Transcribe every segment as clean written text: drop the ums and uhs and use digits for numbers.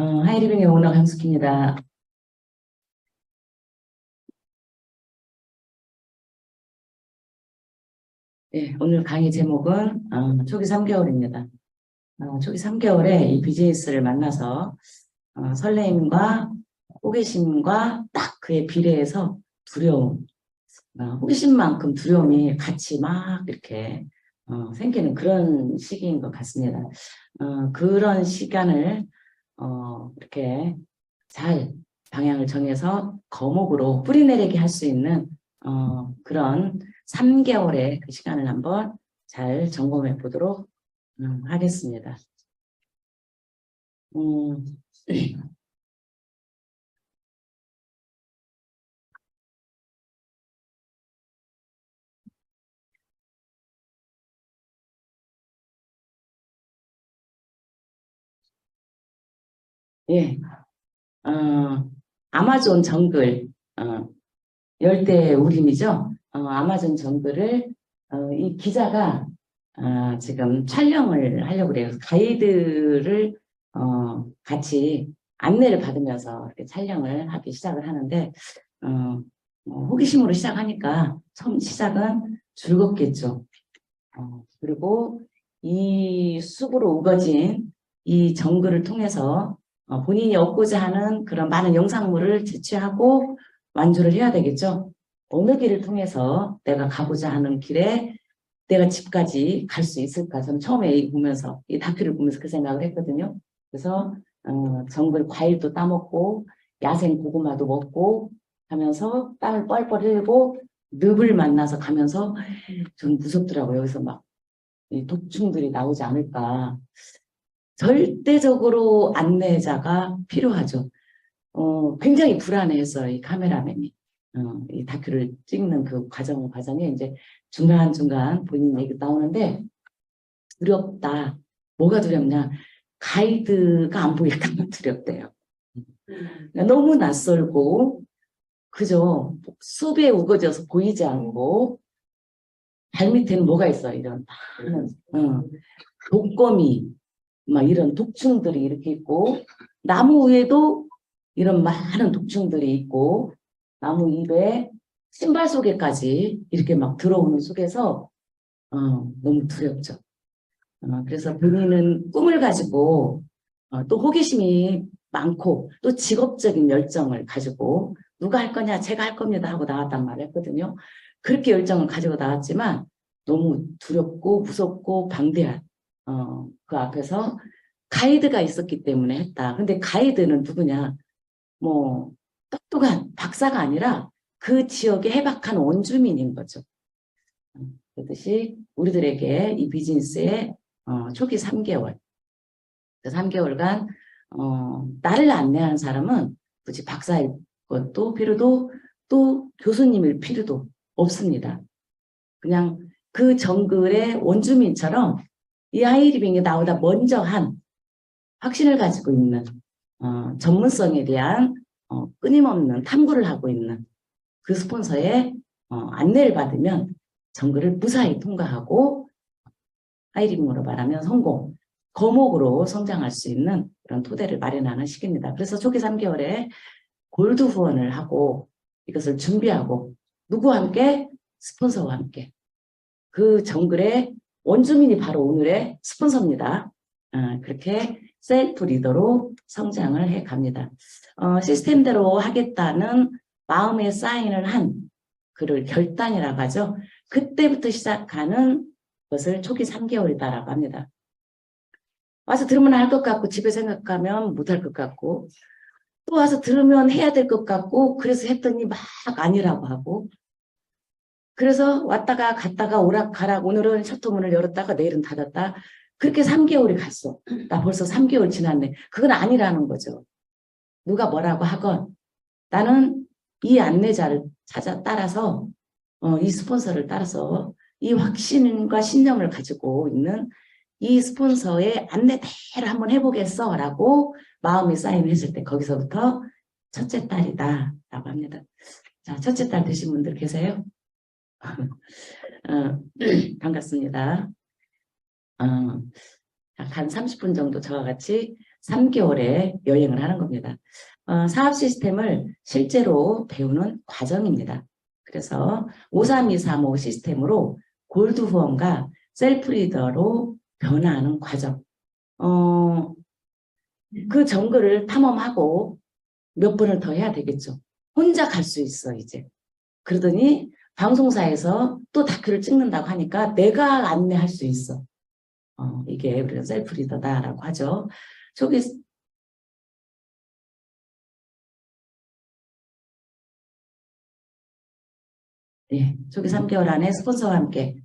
하이리빙의 오너 강숙희입니다. 예, 오늘 강의 제목은 초기 3개월입니다. 초기 3개월에 이 비즈니스를 만나서 설레임과 호기심과 딱 그에 비례해서 두려움, 호기심만큼 두려움이 같이 막 이렇게 생기는 그런 시기인 것 같습니다. 그런 시간을 이렇게 잘 방향을 정해서 거목으로 뿌리내리게 할 수 있는 그런 3개월의 그 시간을 한번 잘 점검해 보도록 하겠습니다. 예, 아마존 정글, 열대 우림이죠. 아마존 정글을 이 기자가 지금 촬영을 하려고 그래요. 가이드를 같이 안내를 받으면서 이렇게 촬영을 하기 시작을 하는데 호기심으로 시작하니까 처음 시작은 즐겁겠죠. 그리고 이 숲으로 우거진 이 정글을 통해서 본인이 얻고자 하는 그런 많은 영상물을 채취하고 완주를 해야 되겠죠. 어느 길을 통해서 내가 가고자 하는 길에 내가 집까지 갈 수 있을까? 저는 처음에 보면서 이 다큐를 보면서 그 생각을 했거든요. 그래서 정글 과일도 따먹고 야생 고구마도 먹고 하면서 땀을 뻘뻘 흘리고 늪을 만나서 가면서 좀 무섭더라고요. 여기서 막 이 독충들이 나오지 않을까. 절대적으로 안내자가 필요하죠. 굉장히 불안해했어요. 이 카메라맨이. 이 다큐를 찍는 그 과정에 이제 중간중간 본인 얘기 나오는데 두렵다. 뭐가 두렵냐? 가이드가 안 보일까 봐 두렵대요. 그러니까 너무 낯설고 그죠? 숲에 우거져서 보이지 않고 발밑에는 뭐가 있어요? 이런 많은 독거미 막 이런 독충들이 이렇게 있고 나무 위에도 이런 많은 독충들이 있고 나무 잎에 신발 속에까지 이렇게 막 들어오는 속에서 너무 두렵죠. 그래서 본인은 꿈을 가지고 또 호기심이 많고 또 직업적인 열정을 가지고 누가 할 거냐 제가 할 겁니다 하고 나왔단 말을 했거든요. 그렇게 열정을 가지고 나왔지만 너무 두렵고 무섭고 방대한 그 앞에서 가이드가 있었기 때문에 했다. 근데 가이드는 누구냐? 뭐 똑똑한 박사가 아니라 그 지역의 해박한 원주민인 거죠. 그렇듯이 우리들에게 이 비즈니스의 초기 3개월, 그 3개월간 나를 안내하는 사람은 굳이 박사일 것도 필요도 또 교수님일 필요도 없습니다. 그냥 그 정글의 원주민처럼 이 하이리빙에 나오다 먼저 한 확신을 가지고 있는 전문성에 대한 끊임없는 탐구를 하고 있는 그 스폰서의 안내를 받으면 정글을 무사히 통과하고 하이리빙으로 말하면 성공, 거목으로 성장할 수 있는 그런 토대를 마련하는 시기입니다. 그래서 초기 3개월에 골드 후원을 하고 이것을 준비하고 누구와 함께? 스폰서와 함께. 그 정글의 원주민이 바로 오늘의 스폰서입니다. 그렇게 셀프 리더로 성장을 해 갑니다. 시스템대로 하겠다는 마음의 사인을 한 그를 결단이라고 하죠. 그때부터 시작하는 것을 초기 3개월이다라고 합니다. 와서 들으면 할 것 같고 집에 생각하면 못할 것 같고 또 와서 들으면 해야 될 것 같고 그래서 했더니 막 아니라고 하고 그래서 왔다가 갔다가 오락가락 오늘은 셔터문을 열었다가 내일은 닫았다. 그렇게 3개월이 갔어. 나 벌써 3개월 지났네. 그건 아니라는 거죠. 누가 뭐라고 하건 나는 이 안내자를 따라서 이 스폰서를 따라서 이 확신과 신념을 가지고 있는 이 스폰서의 안내대로 한번 해보겠어 라고 마음이 사인했을 때 거기서부터 첫째 딸이다 라고 합니다. 자, 첫째 딸 되신 분들 계세요? 반갑습니다. 한 30분 정도 저와 같이 3개월의 여행을 하는 겁니다. 사업 시스템을 실제로 배우는 과정입니다. 그래서 53235 시스템으로 골드 후원과 셀프 리더로 변화하는 과정. 그 정글을 탐험하고 몇 번을 더 해야 되겠죠. 혼자 갈 수 있어 이제. 그러더니 방송사에서 또 다큐를 찍는다고 하니까 내가 안내할 수 있어. 이게 우리가 셀프 리더다라고 하죠. 저기 예, 초기 3개월 안에 스폰서와 함께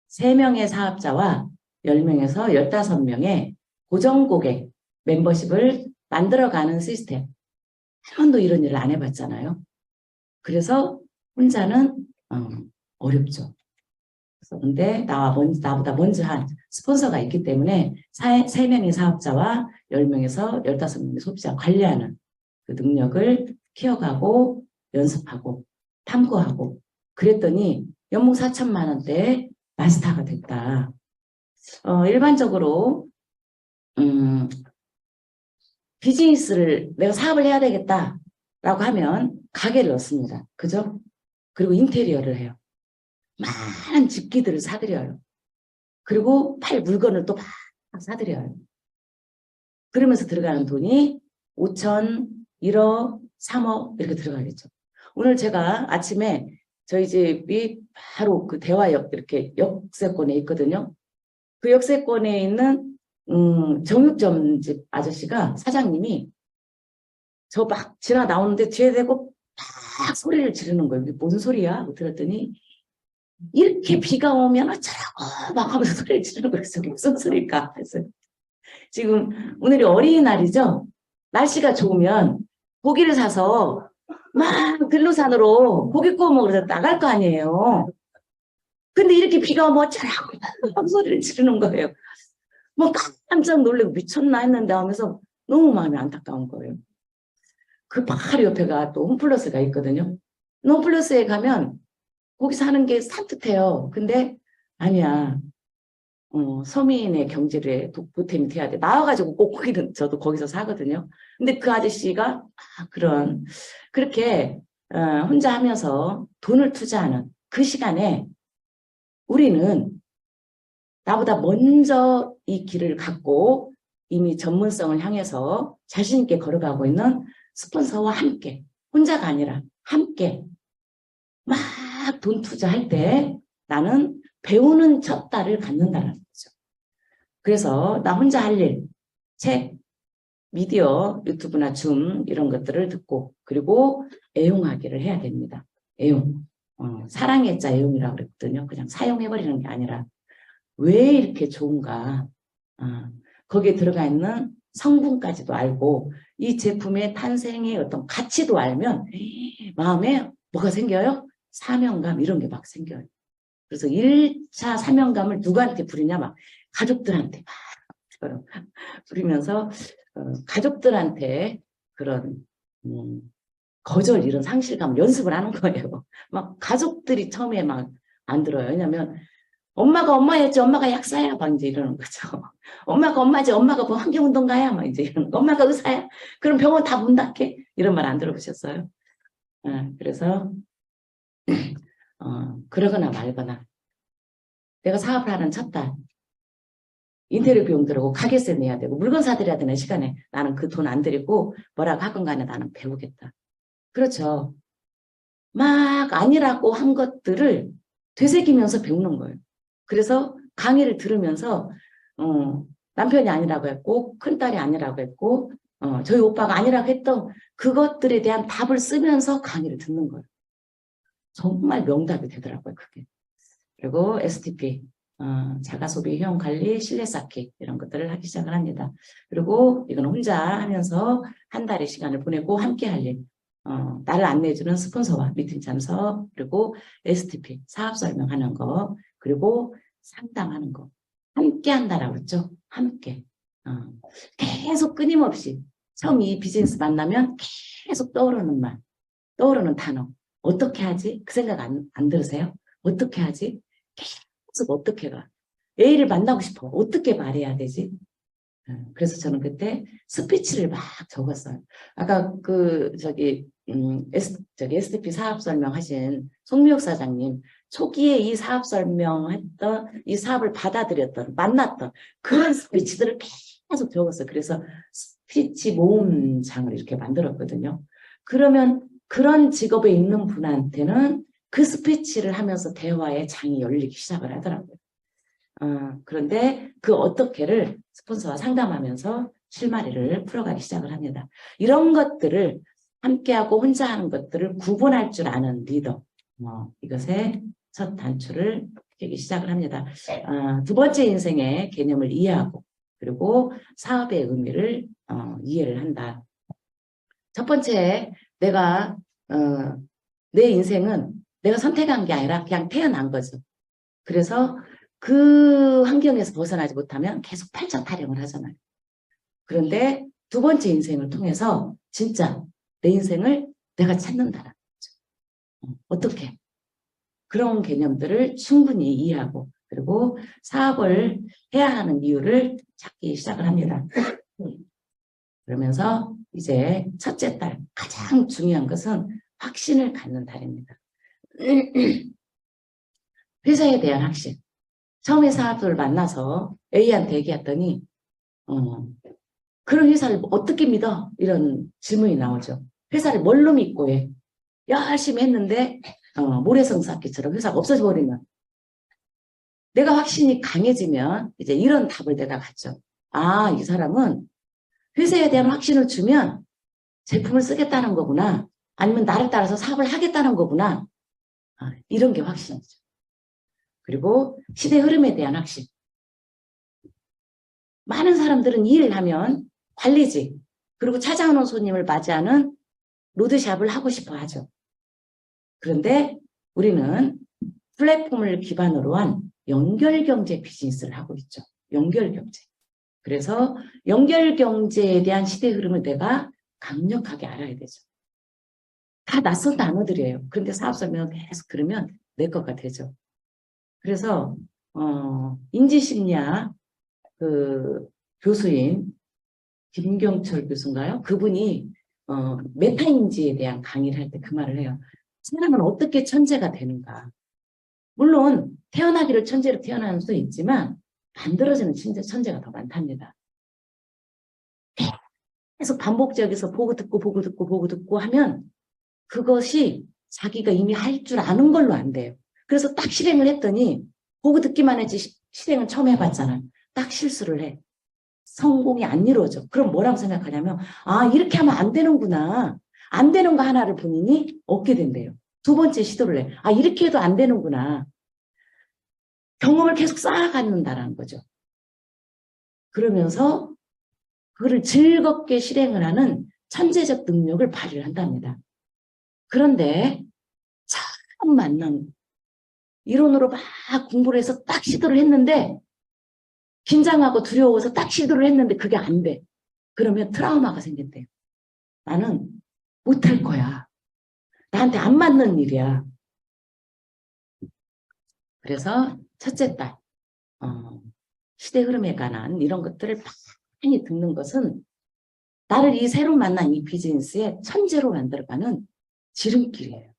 3명의 사업자와 10명에서 15명의 고정 고객 멤버십을 만들어가는 시스템. 한 번도 이런 일을 안 해봤잖아요. 그래서 혼자는 어렵죠. 근데 나보다 먼저 한 스폰서가 있기 때문에 3명의 사업자와 10명에서 15명의 소비자 관리하는 그 능력을 키워가고 연습하고 탐구하고 그랬더니 연봉 4천만 원대에 마스터가 됐다. 일반적으로 비즈니스를 내가 사업을 해야 되겠다라고 하면 가게를 넣습니다. 그죠? 그리고 인테리어를 해요. 많은 집기들을 사들여요. 그리고 팔 물건을 또 막 사들여요. 그러면서 들어가는 돈이 5천, 1억, 3억 이렇게 들어가겠죠. 오늘 제가 아침에 저희 집이 바로 그 대화역 이렇게 역세권에 있거든요. 그 역세권에 있는 정육점 집 아저씨가 사장님이 저 막 지나 나오는데 뒤에 대고 막 소리를 지르는 거예요. 무슨 소리야? 들었더니 이렇게 비가 오면 어쩌라고 막 하면서 소리를 지르는 거예요. 무슨 소리일까? 그래서 지금 오늘이 어린이날이죠. 날씨가 좋으면 고기를 사서 막 들로산으로 고기 구워 먹으러 나갈 거 아니에요. 근데 이렇게 비가 오면 어쩌라고 막 소리를 지르는 거예요. 뭐 깜짝 놀래고 미쳤나 했는데 하면서 너무 마음이 안타까운 거예요. 그 바로 옆에가 또 홈플러스가 있거든요. 홈플러스에 가면 거기 사는 게 산뜻해요. 근데 아니야. 서민의 경제를 보탬이 돼야 돼. 나와가지고 꼭 거기는 저도 거기서 사거든요. 근데 그 아저씨가 그렇게 혼자 하면서 돈을 투자하는 그 시간에 우리는 나보다 먼저 이 길을 갖고 이미 전문성을 향해서 자신 있게 걸어가고 있는 스폰서와 함께 혼자가 아니라 함께 막 돈 투자할 때 나는 배우는 첫 달을 갖는다는 거죠. 그래서 나 혼자 할 일, 책, 미디어, 유튜브나 줌 이런 것들을 듣고 그리고 애용하기를 해야 됩니다. 애용. 사랑의 자 애용이라고 그랬거든요. 그냥 사용해버리는 게 아니라 왜 이렇게 좋은가. 거기에 들어가 있는 성분까지도 알고 이 제품의 탄생의 어떤 가치도 알면 마음에 뭐가 생겨요? 사명감 이런 게 막 생겨요. 그래서 1차 사명감을 누구한테 부리냐 막 가족들한테 막 부리면서 가족들한테 그런 거절 이런 상실감 연습을 하는 거예요. 막 가족들이 처음에 막 안 들어요. 왜냐면 엄마가 엄마였지 엄마가 약사야 막 이제 이러는 거죠. 엄마가 엄마지 엄마가 뭐 환경운동가야 막 이제 이러는 거. 엄마가 의사야 그럼 병원 다 문 닫게 이런 말 안 들어보셨어요? 그래서 그러거나 말거나 내가 사업을 하는 첫 달 인테리어 비용 들어고 가게세 내야 되고 물건 사들여야 되는 시간에 나는 그 돈 안 들이고 뭐라고 하건 간에 나는 배우겠다. 그렇죠. 막 아니라고 한 것들을 되새기면서 배우는 거예요. 그래서 강의를 들으면서 남편이 아니라고 했고 큰딸이 아니라고 했고 저희 오빠가 아니라고 했던 그것들에 대한 답을 쓰면서 강의를 듣는 거예요. 정말 명답이 되더라고요. 그게. 그리고 STP 자가소비 효용관리 신뢰 쌓기 이런 것들을 하기 시작을 합니다. 그리고 이건 혼자 하면서 한 달의 시간을 보내고 함께 할 일. 나를 안내해주는 스폰서와 미팅 참석 그리고 STP 사업 설명하는 거 그리고 상담하는 거 함께 한다라고 그랬죠. 함께 계속 끊임없이 처음 이 비즈니스 만나면 계속 떠오르는 말 떠오르는 단어 어떻게 하지? 그 생각 안 들으세요? 어떻게 하지? 계속 어떻게 가? A를 만나고 싶어. 어떻게 말해야 되지? 그래서 저는 그때 스피치를 막 적었어요. 아까 저기 SDP 사업 설명하신 송미옥 사장님, 초기에 이 사업 설명했던, 이 사업을 받아들였던, 만났던 그런 스피치들을 계속 적었어요. 그래서 스피치 모음장을 이렇게 만들었거든요. 그러면 그런 직업에 있는 분한테는 그 스피치를 하면서 대화의 장이 열리기 시작을 하더라고요. 그런데 그 어떻게를 스폰서와 상담하면서 실마리를 풀어가기 시작을 합니다. 이런 것들을 함께하고 혼자 하는 것들을 구분할 줄 아는 리더. 이것의 첫 단추를 깨기 시작을 합니다. 두 번째 인생의 개념을 이해하고 그리고 사업의 의미를 이해를 한다. 첫 번째, 내가 내 인생은 내가 선택한 게 아니라 그냥 태어난 거죠. 그래서 그 환경에서 벗어나지 못하면 계속 팔자타령을 하잖아요. 그런데 두 번째 인생을 통해서 진짜 내 인생을 내가 찾는다라는 거죠. 어떻게? 그런 개념들을 충분히 이해하고 그리고 사업을 해야 하는 이유를 찾기 시작을 합니다. 그러면서 이제 첫째 달 가장 중요한 것은 확신을 갖는 달입니다. 회사에 대한 확신. 처음에 사업을 만나서 A한테 얘기했더니 그런 회사를 어떻게 믿어? 이런 질문이 나오죠. 회사를 뭘로 믿고 해? 열심히 했는데 모래성 쌓기처럼 회사가 없어져 버리면 내가 확신이 강해지면 이제 이런 답을 내가 갖죠. 아, 이 사람은 회사에 대한 확신을 주면 제품을 쓰겠다는 거구나. 아니면 나를 따라서 사업을 하겠다는 거구나. 이런 게 확신이죠. 그리고 시대 흐름에 대한 확신. 많은 사람들은 일을 하면 관리직, 그리고 찾아오는 손님을 맞이하는 로드샵을 하고 싶어 하죠. 그런데 우리는 플랫폼을 기반으로 한 연결경제 비즈니스를 하고 있죠. 연결경제. 그래서 연결경제에 대한 시대 흐름을 내가 강력하게 알아야 되죠. 다 낯선 단어들이에요. 그런데 사업 설명을 계속 들으면 내 거가 되죠. 그래서 인지심리학 그 교수인 김경철 교수인가요? 그분이 메타인지에 대한 강의를 할 때 그 말을 해요. 사람은 어떻게 천재가 되는가? 물론 태어나기를 천재로 태어나는 수도 있지만 만들어지는 천재가 더 많답니다. 계속 반복적에서 보고 듣고 하면 그것이 자기가 이미 할 줄 아는 걸로 안 돼요. 그래서 딱 실행을 했더니 보고 듣기만 했지 실행은 처음 해봤잖아요. 딱 실수를 해. 성공이 안 이루어져. 그럼 뭐라고 생각하냐면 이렇게 하면 안 되는구나. 안 되는 거 하나를 본인이 얻게 된대요. 두 번째 시도를 해. 이렇게 해도 안 되는구나. 경험을 계속 쌓아간다는 거죠. 그러면서 그거를 즐겁게 실행을 하는 천재적 능력을 발휘를 한답니다. 그런데 처음 만난 이론으로 막 공부를 해서 딱 시도를 했는데 긴장하고 두려워서 딱 시도를 했는데 그게 안 돼. 그러면 트라우마가 생긴대요. 나는 못할 거야. 나한테 안 맞는 일이야. 그래서 첫째 딸 시대 흐름에 관한 이런 것들을 많이 듣는 것은 나를 이 새로 만난 이 비즈니스의 천재로 만들어가는 지름길이에요.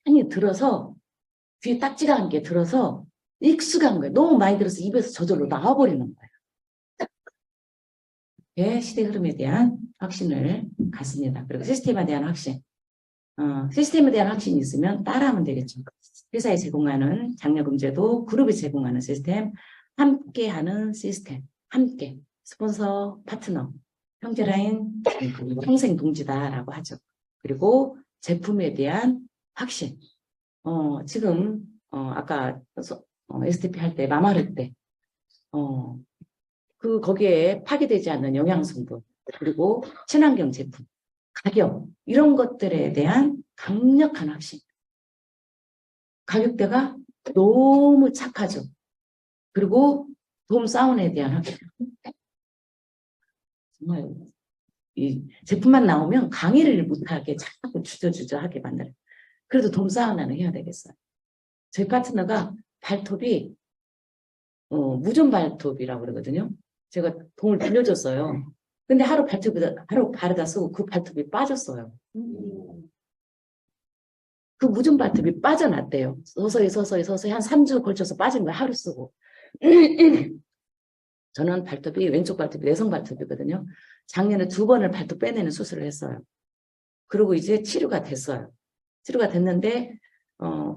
많이 들어서 귀에 딱지가 한 개 들어서 익숙한 거예요. 너무 많이 들어서 입에서 저절로 나와버리는 거예요. 예, 시대 흐름에 대한 확신을 갖습니다. 그리고 시스템에 대한 확신. 시스템에 대한 확신이 있으면 따라하면 되겠죠. 회사에 제공하는 장려금제도 그룹이 제공하는 시스템, 함께하는 시스템, 함께 스폰서, 파트너, 형제라인, 평생 동지다라고 하죠. 그리고 제품에 대한 확신. 지금 아까 SDP 할 때 마마르 때 거기에 파괴되지 않는 영양성분 그리고 친환경 제품, 가격 이런 것들에 대한 강력한 확신. 가격대가 너무 착하죠. 그리고 돔 사운드에 대한 확신. 정말 이 제품만 나오면 강의를 못하게 자꾸 주저하게 만들어요. 그래도 돔 사운드는 해야 되겠어요. 저희 파트너가 발톱이 무좀 발톱이라고 그러거든요. 제가 돈을 빌려줬어요. 근데 하루 바르다 쓰고 그 발톱이 빠졌어요. 그 묻은 발톱이 빠져났대요. 서서히 한 3주 걸쳐서 빠진 거예요. 하루 쓰고. 저는 발톱이 왼쪽 발톱이 내성 발톱이거든요. 작년에 2번을 발톱 빼내는 수술을 했어요. 그리고 이제 치료가 됐어요. 치료가 됐는데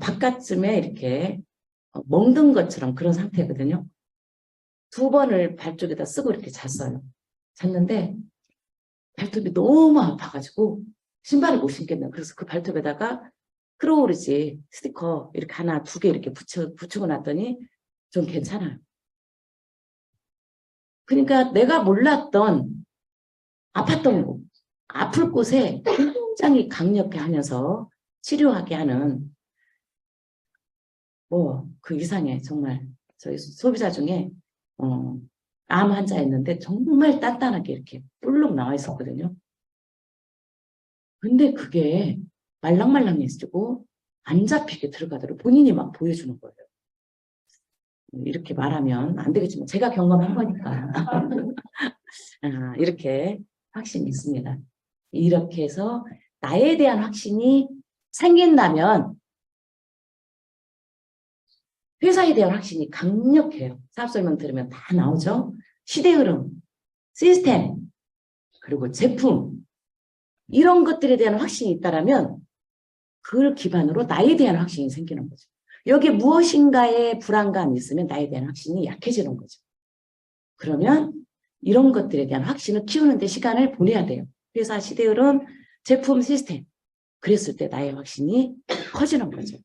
바깥쯤에 이렇게 멍든 것처럼 그런 상태거든요. 2번을 발 쪽에다 쓰고 이렇게 잤어요. 잤는데 발톱이 너무 아파가지고 신발을 못 신겠네요. 그래서 그 발톱에다가 크로우리지 스티커 이렇게 하나, 2개 이렇게 붙이고 났더니 좀 괜찮아요. 그러니까 내가 몰랐던 아팠던 곳, 아플 곳에 굉장히 강력하게 하면서 치료하게 하는 그 이상의 정말 저희 소비자 중에 암 환자였는데 정말 단단하게 이렇게 볼록 나와 있었거든요. 근데 그게 말랑말랑해지고 안 잡히게 들어가더라고요. 본인이 막 보여주는 거예요. 이렇게 말하면 안 되겠지만 제가 경험한 거니까 이렇게 확신이 있습니다. 이렇게 해서 나에 대한 확신이 생긴다면 회사에 대한 확신이 강력해요. 사업 설명 들으면 다 나오죠. 시대 흐름, 시스템, 그리고 제품 이런 것들에 대한 확신이 있다면 그걸 기반으로 나에 대한 확신이 생기는 거죠. 여기에 무엇인가의 불안감이 있으면 나에 대한 확신이 약해지는 거죠. 그러면 이런 것들에 대한 확신을 키우는 데 시간을 보내야 돼요. 회사 시대 흐름, 제품, 시스템 그랬을 때 나의 확신이 커지는 거죠.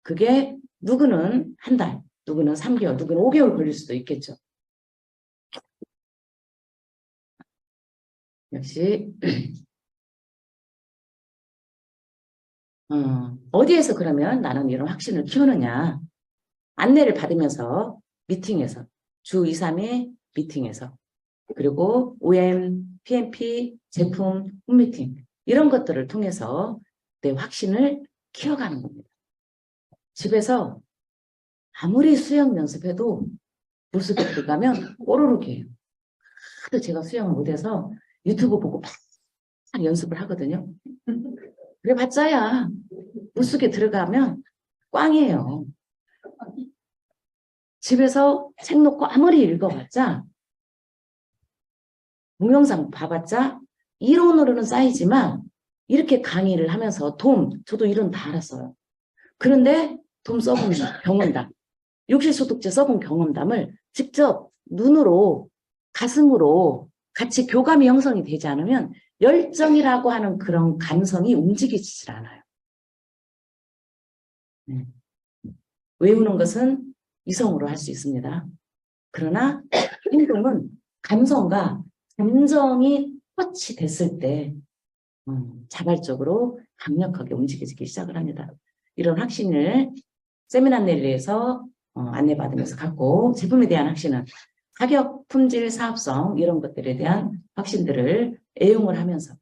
그게 누구는 한 달, 누구는 3개월, 누구는 5개월 걸릴 수도 있겠죠. 역시 어디에서 그러면 나는 이런 확신을 키우느냐. 안내를 받으면서 미팅에서 주 2, 3회 미팅에서 그리고 OM, PMP, 제품, 홈미팅 이런 것들을 통해서 내 확신을 키워가는 겁니다. 집에서 아무리 수영 연습해도 물속에 들어가면 꼬르륵이에요. 하도 제가 수영을 못해서 유튜브 보고 막 연습을 하거든요. 그래봤자야 물속에 들어가면 꽝이에요. 집에서 책 놓고 아무리 읽어봤자 동영상 봐봤자 이론으로는 쌓이지만 이렇게 강의를 하면서 저도 이론 다 알았어요. 그런데 써본 경험담, 욕실소독제 써본 경험담을 직접 눈으로 가슴으로 같이 교감이 형성이 되지 않으면 열정이라고 하는 그런 감성이 움직이질 않아요. 외우는 것은 이성으로 할 수 있습니다. 그러나 행동은 감성과 감정이 터치됐을 때 자발적으로 강력하게 움직여지기 시작을 합니다. 이런 확신을 세미나내리에서 안내받으면서 갖고 제품에 대한 확신은 가격, 품질, 사업성 이런 것들에 대한 확신들을 애용을 하면서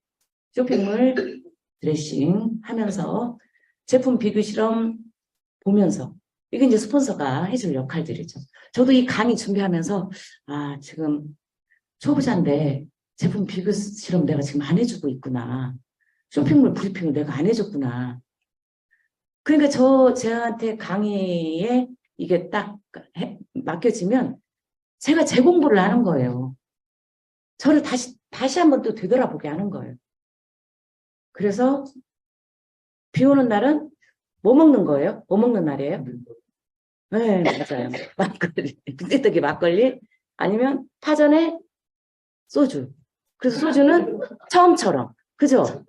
쇼핑몰 드레싱 하면서 제품 비교 실험 보면서 이게 이제 스폰서가 해줄 역할들이죠. 저도 이 강의 준비하면서 지금 초보자인데 제품 비교 실험 내가 지금 안 해주고 있구나. 쇼핑몰 브리핑을 내가 안 해줬구나. 그러니까 저한테 강의에 이게 딱 맡겨지면 제가 제 공부를 하는 거예요. 저를 다시 한번 또 되돌아보게 하는 거예요. 그래서 비 오는 날은 뭐 먹는 거예요? 뭐 먹는 날이에요? 네, 맞아요. 막걸리. 빈대떡이 막걸리 아니면 파전에 소주. 그래서 소주는 처음처럼. 그죠?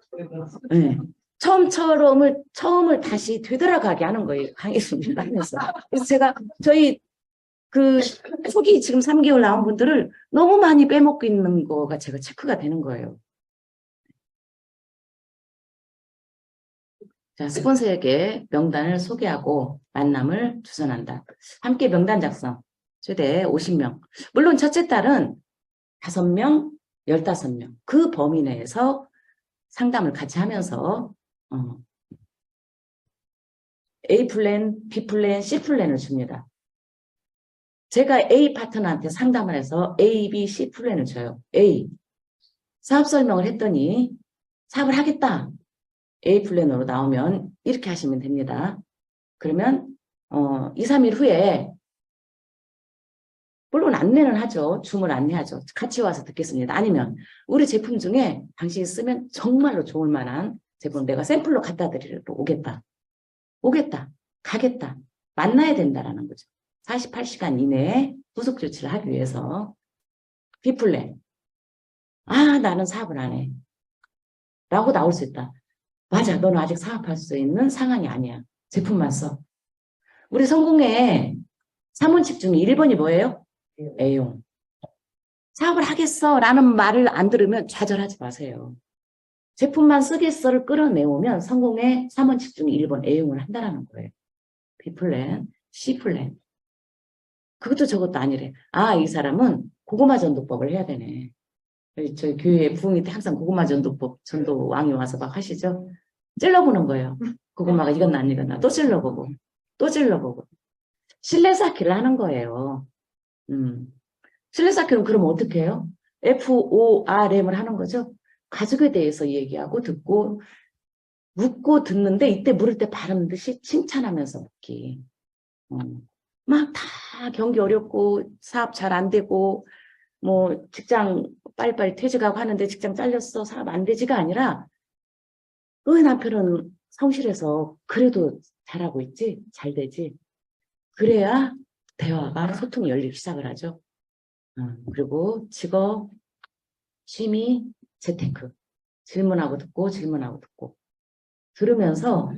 네. 처음을 다시 되돌아가게 하는 거예요. 강의 준비를 하면서. 그래서 제가 저희 초기 지금 3개월 나온 분들을 너무 많이 빼먹고 있는 거가 제가 체크가 되는 거예요. 자, 스폰서에게 명단을 소개하고 만남을 주선한다. 함께 명단 작성. 최대 50명. 물론 첫째 달은 5명, 15명. 그 범위 내에서 상담을 같이 하면서 A 플랜, B 플랜, C 플랜을 줍니다. 제가 A 파트너한테 상담을 해서 A, B, C 플랜을 줘요. A. 사업 설명을 했더니 사업을 하겠다. A 플랜으로 나오면 이렇게 하시면 됩니다. 그러면 2, 3일 후에 물론 안내는 하죠. 줌을 안내하죠. 같이 와서 듣겠습니다. 아니면 우리 제품 중에 당신이 쓰면 정말로 좋을 만한 제품 내가 샘플로 갖다 드리러 오겠다. 가겠다. 만나야 된다라는 거죠. 48시간 이내에 후속 조치를 하기 위해서 B플랜. 나는 사업을 안 해. 라고 나올 수 있다. 맞아. 너는 아직 사업할 수 있는 상황이 아니야. 제품만 써. 우리 성공의 3원칙 중에 1번이 뭐예요? 애용. 사업을 하겠어 라는 말을 안 들으면 좌절하지 마세요. 제품만 쓰겠어를 끌어내오면 성공의 3원칙 중에 1번 애용을 한다는 거예요. B플랜, C플랜. 그것도 저것도 아니래. 이 사람은 고구마 전도법을 해야 되네. 저희 교회 부흥회 때 항상 고구마 전도법, 전도 왕이 와서 막 하시죠. 찔러보는 거예요. 고구마가 익었나 안 익었나 또 찔러보고 실내 쌓기를 하는 거예요. 실내 쌓기는 그럼 어떻게 해요? FORM을 하는 거죠. 가족에 대해서 얘기하고 듣고 묻고 듣는데 이때 물을 때 바르는 듯이 칭찬하면서 묻기. 막 다 경기 어렵고 사업 잘 안 되고 뭐 직장 빨리빨리 퇴직하고 하는데 직장 잘렸어 사업 안 되지가 아니라 너희 남편은 성실해서 그래도 잘하고 있지 잘 되지 그래야 대화가 소통이 열리기 시작을 하죠. 그리고 직업 취미 재테크 질문하고 듣고 들으면서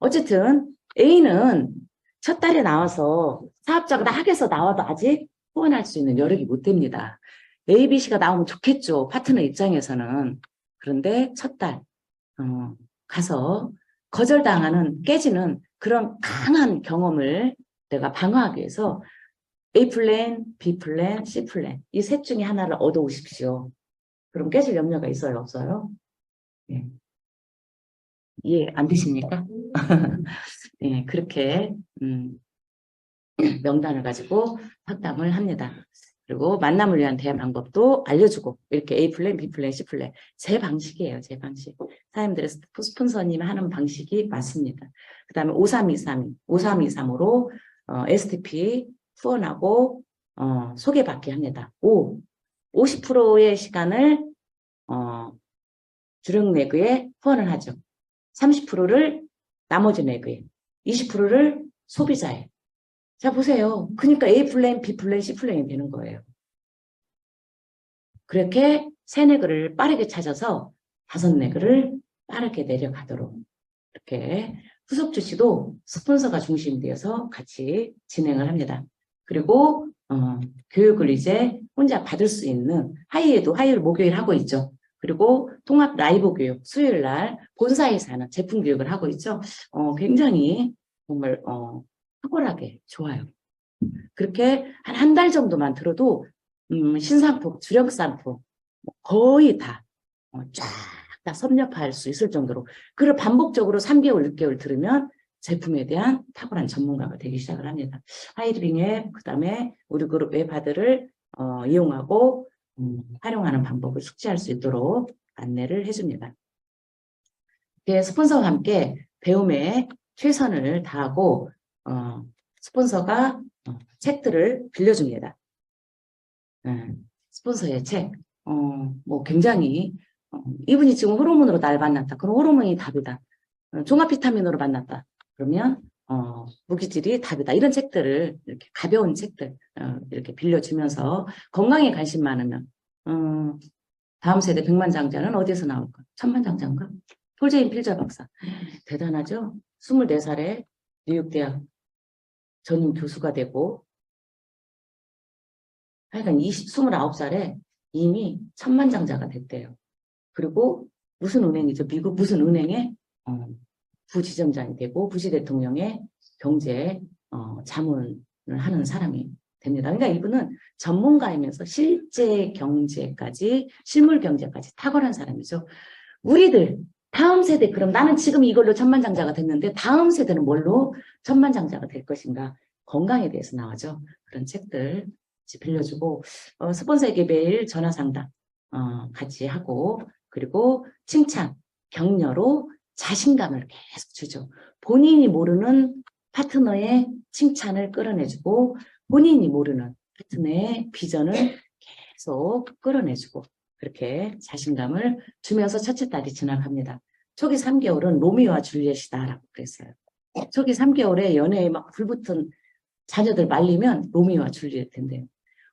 어쨌든 A는 첫 달에 나와서 사업자가 학에서 나와도 아직 후원할 수 있는 여력이 못 됩니다. A, B, C가 나오면 좋겠죠. 파트너 입장에서는. 그런데 첫 달 가서 거절당하는 깨지는 그런 강한 경험을 내가 방어하기 위해서 A 플랜, B 플랜, C 플랜 이 셋 중에 하나를 얻어오십시오. 그럼 깨질 염려가 있어요? 없어요? 네. 이해 안 되십니까? 네, 그렇게 명단을 가지고 상담을 합니다. 그리고 만남을 위한 대화 방법도 알려주고 이렇게 A 플랜, B 플랜, C 플랜 제 방식이에요. 제 방식. 사장님들의 스폰서님 하는 방식이 맞습니다. 그 다음에 5323으로 STP 후원하고 소개받기 합니다. 50%의 시간을 주력 내그에 후원을 하죠. 30%를 나머지 내그에 20%를 소비자에 자 보세요. 그러니까 A 플랜, B 플랜, C 플랜이 되는 거예요. 그렇게 3내그를 빠르게 찾아서 5내그를 빠르게 내려가도록 이렇게 후속 주시도 스폰서가 중심이 되어서 같이 진행을 합니다. 그리고 교육을 이제 혼자 받을 수 있는 하이에도 화요일 목요일 하고 있죠. 그리고 통합 라이브 교육 수요일 날 본사에서 하는 제품 교육을 하고 있죠. 굉장히 정말 탁월하게 좋아요. 그렇게 한 달 정도만 들어도 신상품, 주력 상품 거의 다 쫙 다 섭렵할 수 있을 정도로 그걸 반복적으로 3개월, 6개월 들으면 제품에 대한 탁월한 전문가가 되기 시작을 합니다. 하이리빙에 그다음에 우리 그룹 웹하드를 이용하고 활용하는 방법을 숙지할 수 있도록 안내를 해줍니다. 스폰서와 함께 배움에 최선을 다하고 스폰서가 책들을 빌려줍니다. 스폰서의 책. 뭐 굉장히 이분이 지금 호르몬으로 날 만났다. 그럼 호르몬이 답이다. 종합 비타민으로 만났다. 그러면 무기질이 답이다. 이런 책들을 이렇게 가벼운 책들 이렇게 빌려주면서 건강에 관심 많으면 다음 세대 백만장자는 어디서 나올까? 천만장자인가? 폴제인 필자 박사. 대단하죠? 24살에 뉴욕대학 전임 교수가 되고 하여간 29살에 이미 천만장자가 됐대요. 그리고 무슨 은행이죠? 미국 무슨 은행에 부지점장이 되고 부시 대통령의 경제 자문을 하는 사람이 됩니다. 그러니까 이분은 전문가이면서 실제 경제까지 실물 경제까지 탁월한 사람이죠. 우리들 다음 세대 그럼 나는 지금 이걸로 천만장자가 됐는데 다음 세대는 뭘로 천만장자가 될 것인가? 건강에 대해서 나오죠. 그런 책들 빌려주고 스폰서에게 매일 전화 상담 같이 하고 그리고 칭찬, 격려로 자신감을 계속 주죠. 본인이 모르는 파트너의 칭찬을 끌어내주고 본인이 모르는 파트너의 비전을 계속 끌어내주고 그렇게 자신감을 주면서 첫째 딸이 지나갑니다. 초기 3개월은 로미오와 줄리엣이다라고 그랬어요. 초기 3개월에 연애에 막 불붙은 자녀들 말리면 로미오와 줄리엣 된대요.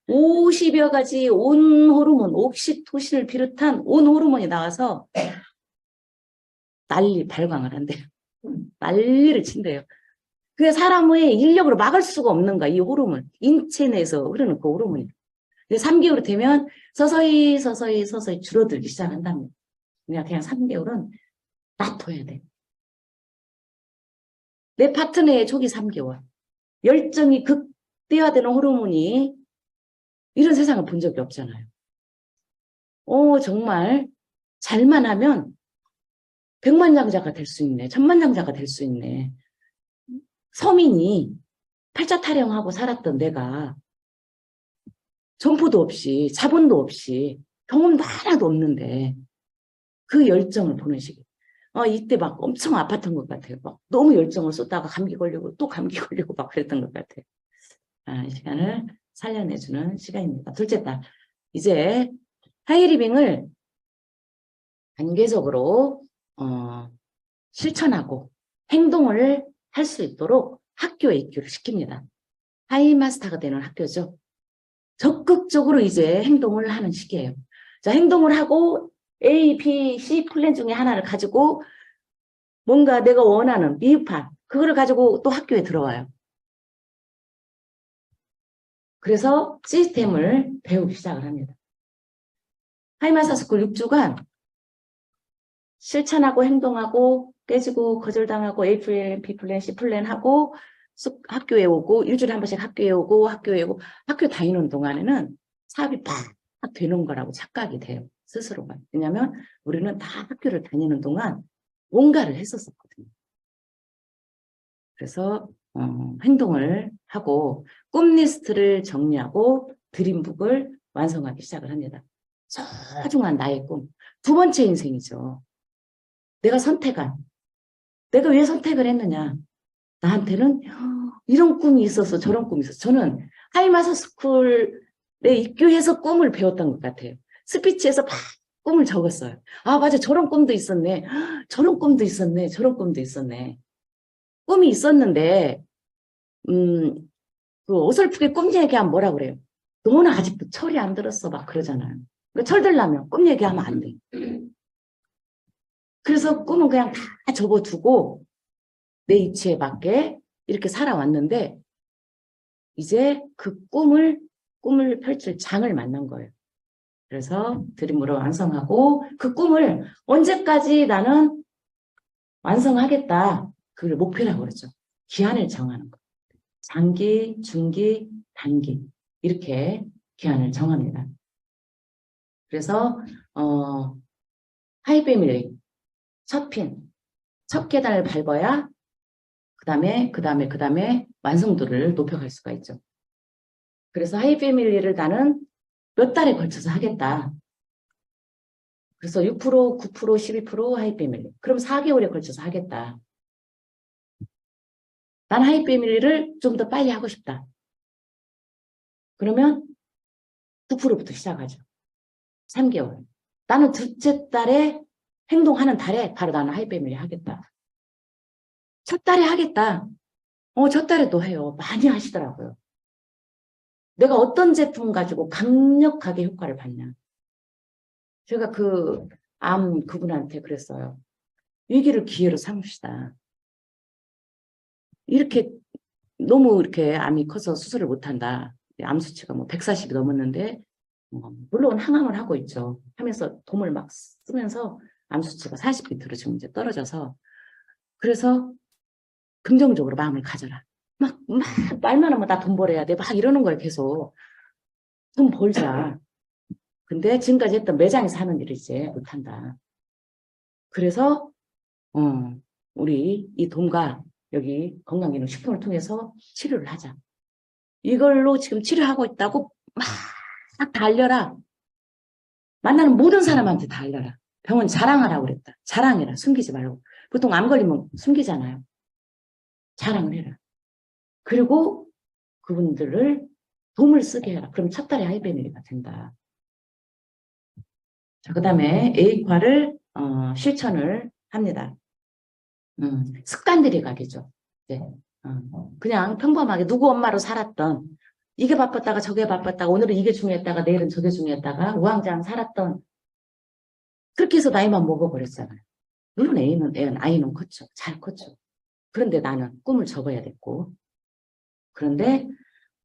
50여 가지 온 호르몬, 옥시토신을 비롯한 온 호르몬이 나와서 난리 발광을 한대요. 난리를 친대요. 그게 사람의 인력으로 막을 수가 없는 거야. 이 호르몬. 인체 내에서 흐르는 그 호르몬이. 3개월이 되면 서서히 줄어들기 시작한답니다. 그냥 3개월은 놔둬야 돼. 내 파트너의 초기 3개월. 열정이 극대화되는 호르몬이 이런 세상을 본 적이 없잖아요. 정말 잘만 하면 백만장자가 될 수 있네. 천만장자가 될 수 있네. 서민이 팔자 타령하고 살았던 내가 점포도 없이 자본도 없이 경험도 하나도 없는데 그 열정을 보는 시기. 이때 막 엄청 아팠던 것 같아요. 막 너무 열정을 쏟다가 감기 걸리고 또 감기 걸리고 막 그랬던 것 같아요. 이 시간을 살려내주는 시간입니다. 둘째 딸. 이제 하이리빙을 단계적으로 실천하고 행동을 할 수 있도록 학교에 입교를 시킵니다. 하이마스터가 되는 학교죠. 적극적으로 이제 행동을 하는 시기예요. 자, 행동을 하고 A, B, C 플랜 중에 하나를 가지고 뭔가 내가 원하는 미흡한 그거를 가지고 또 학교에 들어와요. 그래서 시스템을 배우기 시작을 합니다. 하이마스터 스쿨 6주간 실천하고 행동하고 깨지고 거절당하고 A 플랜, B 플랜, C 플랜 하고 학교에 오고 일주일에 한 번씩 학교에 오고 학교 다니는 동안에는 사업이 팍 되는 거라고 착각이 돼요. 스스로가. 왜냐하면 우리는 다 학교를 다니는 동안 뭔가를 했었거든요. 그래서 행동을 하고 꿈 리스트를 정리하고 드림북을 완성하기 시작을 합니다. 소중한 나의 꿈. 두 번째 인생이죠. 내가 왜 선택을 했느냐. 나한테는 이런 꿈이 있어서 저런 꿈이 있어서 저는 하이마스터 스쿨에 입교해서 꿈을 배웠던 것 같아요. 스피치에서 막 꿈을 적었어요. 맞아. 저런 꿈도 있었네. 저런 꿈도 있었네. 저런 꿈도 있었네. 꿈이 있었는데 그 어설프게 꿈 얘기하면 뭐라 그래요? 너는 아직도 철이 안 들었어. 막 그러잖아요. 그러니까 철 들려면 꿈 얘기하면 안 돼. 그래서 꿈은 그냥 다 접어두고 내 이치에 맞게 이렇게 살아왔는데 이제 그 꿈을 펼칠 장을 만난 거예요. 그래서 드림으로 완성하고 그 꿈을 언제까지 나는 완성하겠다. 그걸 목표라고 그러죠. 기한을 정하는 거. 장기, 중기, 단기 이렇게 기한을 정합니다. 그래서 하이패밀리 첫 계단을 밟아야 그 다음에 완성도를 높여갈 수가 있죠. 그래서 하이패밀리를 나는 몇 달에 걸쳐서 하겠다. 그래서 6%, 9%, 12% 하이패밀리. 그럼 4개월에 걸쳐서 하겠다. 난 하이패밀리를 좀 더 빨리 하고 싶다. 그러면 9%부터 시작하죠. 3개월. 나는 둘째 달에 행동하는 달에 바로 나는 하이패밀리 하겠다. 첫 달에 하겠다. 첫 달에 또 해요. 많이 하시더라고요. 내가 어떤 제품 가지고 강력하게 효과를 받냐. 제가 그분한테 그랬어요. 위기를 기회로 삼읍시다. 너무 이렇게 암이 커서 수술을 못한다. 암 수치가 140이 넘었는데, 물론 항암을 하고 있죠. 하면서 돈을 막 쓰면서 암 수치가 40 밑으로 지금 이제 떨어져서. 그래서 긍정적으로 마음을 가져라. 막 말만 하면 나 돈 벌어야 돼. 막 이러는 거예요, 계속. 돈 벌자. 근데 지금까지 했던 매장에서 하는 일을 이제 못한다. 그래서 우리 이 돈과 여기 건강기능식품을 통해서 치료를 하자. 이걸로 지금 치료하고 있다고 막 다 알려라. 만나는 모든 사람한테 다 알려라. 병원 자랑하라고 그랬다. 자랑해라. 숨기지 말고. 보통 암 걸리면 숨기잖아요. 자랑을 해라. 그리고 그분들을 도움을 쓰게 해라. 그럼 첫 달에 하이패밀리가 된다. 자, 그 다음에 에이과를 실천을 합니다. 습관들이 각이죠. 네. 그냥 평범하게 누구 엄마로 살았던, 이게 바빴다가 저게 바빴다가 오늘은 이게 중요했다가 내일은 저게 중요했다가 우왕좌왕 살았던, 그렇게 해서 나이만 먹어버렸잖아요. 물론 아이는 컸죠. 잘 컸죠. 그런데 나는 꿈을 접어야 됐고, 그런데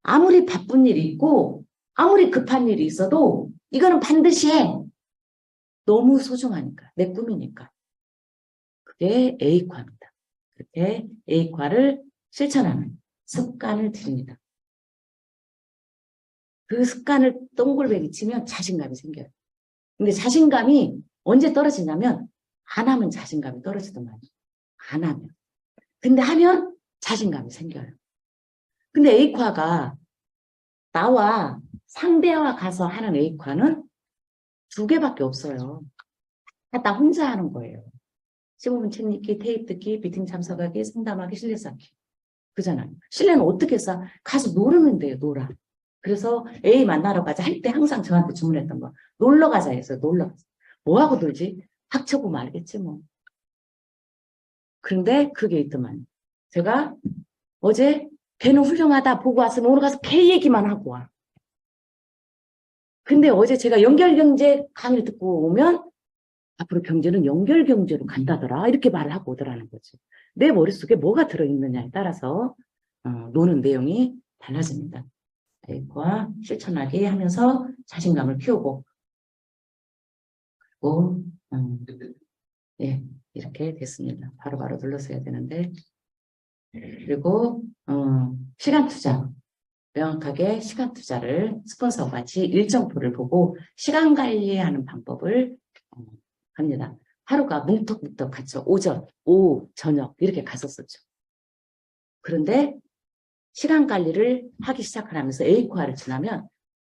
아무리 바쁜 일이 있고 아무리 급한 일이 있어도 이거는 반드시 해. 너무 소중하니까. 내 꿈이니까. 그게 에이과입니다. 그렇게 에이과를 실천하는 습관을 들입니다. 그 습관을 동글베기 치면 자신감이 생겨요. 근데 자신감이 언제 떨어지냐면 안 하면 자신감이 떨어지더만. 안 하면. 근데 하면 자신감이 생겨요. 근데 에이과가 나와 상대와 가서 하는 에이과는 2개밖에 없어요. 다 혼자 하는 거예요. 15분 책 읽기, 테이프 듣기, 미팅 참석하기, 상담하기, 실내 쌓기. 그잖아요. 실내는 어떻게 쌓아? 가서 놀으면 돼요. 놀아. 그래서 A 만나러 가자 할 때 항상 저한테 주문했던 거. 놀러 가자 했어요. 놀러 가자. 뭐하고 놀지? 닥쳐보면 알겠지 뭐. 그런데 그게 있더만. 제가 어제 걔는 훌륭하다 보고 왔으면 오늘 가서 걔 얘기만 하고 와. 근데 어제 제가 연결경제 강의를 듣고 오면 앞으로 경제는 연결경제로 간다더라. 이렇게 말을 하고 오더라는 거죠. 내 머릿속에 뭐가 들어있느냐에 따라서 노는 내용이 달라집니다. 에이과 실천하기 하면서 자신감을 키우고, 그리고 예, 이렇게 됐습니다. 바로바로 눌러서야 되는데, 그리고 시간 투자. 명확하게 시간 투자를 스폰서와 같이 일정표를 보고 시간 관리하는 방법을 합니다. 하루가 뭉떡뭉떡 갔죠. 오전, 오후, 저녁 이렇게 갔었었죠. 그런데 시간 관리를 하기 시작하면서 에이과를 지나면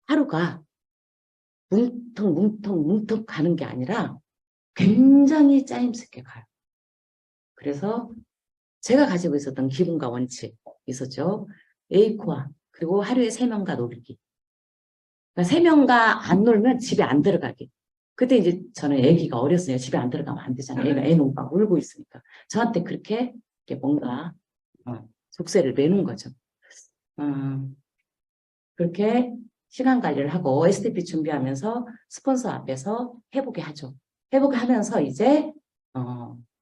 하루가 뭉텅뭉텅뭉텅 가는 게 아니라 굉장히 짜임새게 가요. 그래서 제가 가지고 있었던 기분과 원칙 있었죠. 에이과 그리고 하루에 3명과 놀기. 그러니까 3명과 안 놀면 집에 안 들어가기. 그때 이제 저는 애기가 어렸어요. 집에 안 들어가면 안 되잖아요. 애가 애 농방 울고 있으니까. 저한테 그렇게 뭔가 족쇄를 매는 거죠. 그렇게 시간 관리를 하고 STP 준비하면서 스폰서 앞에서 해보게 하죠. 해보게 하면서 이제